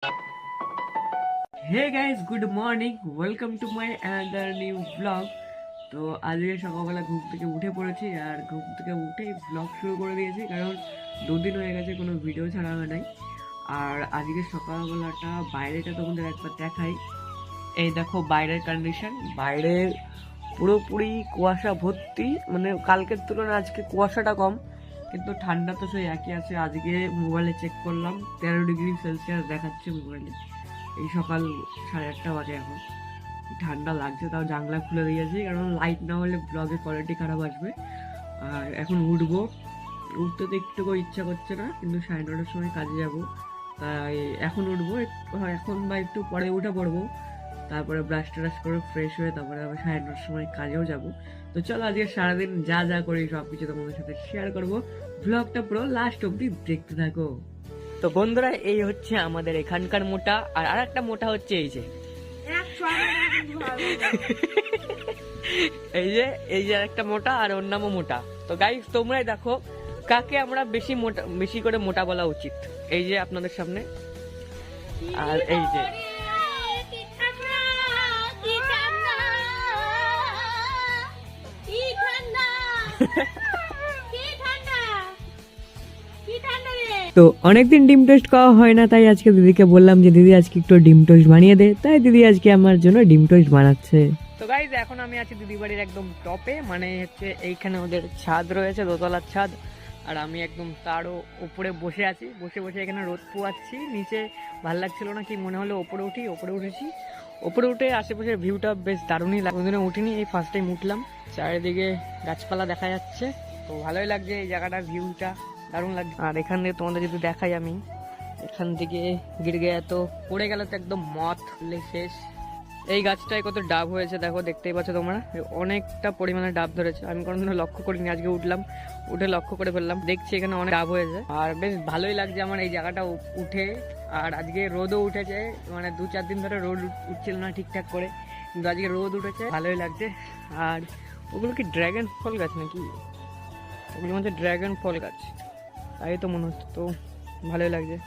Hey guys, good morning, welcome to my another new blog. তো আজকে সকালবেলা ঘুম থেকে উঠে পড়েছি, আর ঘুম থেকে উঠেই ব্লগ শুরু করে দিয়েছি, কারণ দুদিন হয়ে গেছে কোনো ভিডিও ছাড়া হয় নাই। আর আজকে সকালবেলাটা বাইরেটা তোমাদের একবার দেখাই। এই দেখো বাইরের কন্ডিশন, বাইরে পুরোপুরি কুয়াশা ভর্তি, মানে কালকের তুলনায় আজকে কুয়াশাটা কম, কিন্তু ঠান্ডা তো সেই একই আছে। আজকে মোবাইলে চেক করলাম 13 ডিগ্রি সেলসিয়াস দেখাচ্ছে মোবাইলে। এই সকাল 8:30 বাজে এখন। ঠান্ডা লাগছে, তাও জানলা খুলে দিয়েছি, কারণ লাইট না হলে ব্লগের কোয়ালিটি খারাপ আসবে। আর এখন উঠবো, উঠতে তো একটুকু ইচ্ছা করছে না, কিন্তু 9:30টার সময় কাজে যাব, তাই এখন উঠবো। এখন বা একটু পরে উঠে পড়বো, তারপরে ব্রাশ ট্রাশ করে ফ্রেশ হয়ে তারপরে আবার 9:30টার সময় কাজেও যাব। তো চলো আজকে সারাদিন যা যা করি সব কিছু তোমাদের সাথে শেয়ার করবো। ব্লগটা পুরো লাস্ট অব্দি দেখতে থাকো। তো বন্ধুরা, এই হচ্ছে আমাদের এখানকার মোটা, আর আরেকটা মোটা হচ্ছে এই যে এই যে আরেকটা মোটা, আর ওর নামও মোটা। তো গাইস, তোমরাই দেখো কাকে আমরা বেশি করে মোটা বলা উচিত। এই যে আপনাদের সামনে, আর এই যে তো অনেকদিন ডিম টোস্ট খাওয়া হয় না, তাই আজকে দিদিকে বললাম যে দিদি আজকে একটু ডিম টোস্ট বানিয়ে দে, তাই দিদি আজকে আমার জন্য ডিম টোস্ট বানাচ্ছে। তো গাইজ, এখন আমি আছি দিদি বাড়ির একদম টপে, মানে হচ্ছে এইখানে ওদের ছাদ রয়েছে, দোতলার ছাদ, আর আমি একদম তারও উপরে বসে আছি। বসে বসে এখানে রোদ পোয়াচ্ছি। নিচে ভাল লাগছিল না, কি মনে হলো ওপরে উঠি। ওপরে উঠেছি, ওপরে উঠে আশেপাশের ভিউটা বেশ দারুণই লাগে। কোনোদিনও উঠিনি, এই ফার্স্ট টাইম উঠলাম। চারিদিকে গাছপালা দেখা যাচ্ছে, তো ভালোই লাগছে এই জায়গাটার ভিউটা, দারুণ লাগছে। আর এখান থেকে তোমাদের যদি দেখাই, আমি এখান থেকে গির্গে এত পড়ে গেল তো একদম মত শেষ। এই গাছটায় কত ডাব হয়েছে দেখো, দেখতেই পাচ্ছ তোমরা, অনেকটা পরিমাণে ডাব ধরেছে। আমি কোনোদিনও লক্ষ্য করিনি, আজকে উঠলাম, উঠে লক্ষ্য করে ফেললাম, দেখছি এখানে অনেক ডাব হয়েছে। আর বেশ ভালোই লাগছে আমার এই জায়গাটা উঠে। আর আজকে রোদও উঠেছে, মানে 2-4 দিন ধরে রোদ উঠছিল না ঠিকঠাক করে, কিন্তু আজকে রোদ উঠেছে, ভালোই লাগছে। আর ওগুলো কি ড্রাগন ফল গাছ নাকি? ওগুলো হচ্ছে ড্রাগন ফল গাছ, তাই তো মনে হচ্ছে। তো ভালোই লাগছে।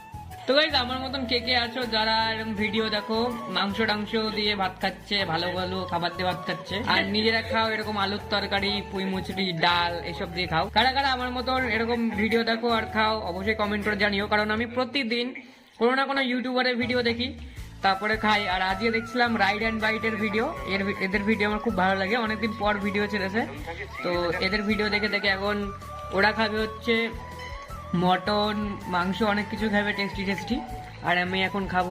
তো গাইস, আমার মতন কে কে আছো যারা এরকম ভিডিও দেখো, মাংস টাংস দিয়ে ভাত খাচ্ছে, ভালো ভালো খাবার দিয়ে ভাত খাচ্ছে, আর নিজেরা খাও এরকম আলুর তরকারি, পুঁই মুচড়ি, ডাল এসব দিয়ে খাও? কারা কারা আমার মতন এরকম ভিডিও দেখো আর খাও, অবশ্যই কমেন্ট করে জানিও, কারণ আমি প্রতিদিন কোনো না কোনো ইউটিউবারের ভিডিও দেখি, তারপরে খাই। আর আজকে দেখছিলাম রাইড অ্যান্ড বাইটের ভিডিও, এদের ভিডিও আমার খুব ভালো লাগে, অনেকদিন পর ভিডিও ছেড়েছে। তো এদের ভিডিও দেখে দেখে এখন ওরা খাবে হচ্ছে মটন, মাংস, অনেক কিছু খাবে টেস্টি টেস্টি, আর আমি এখন খাবো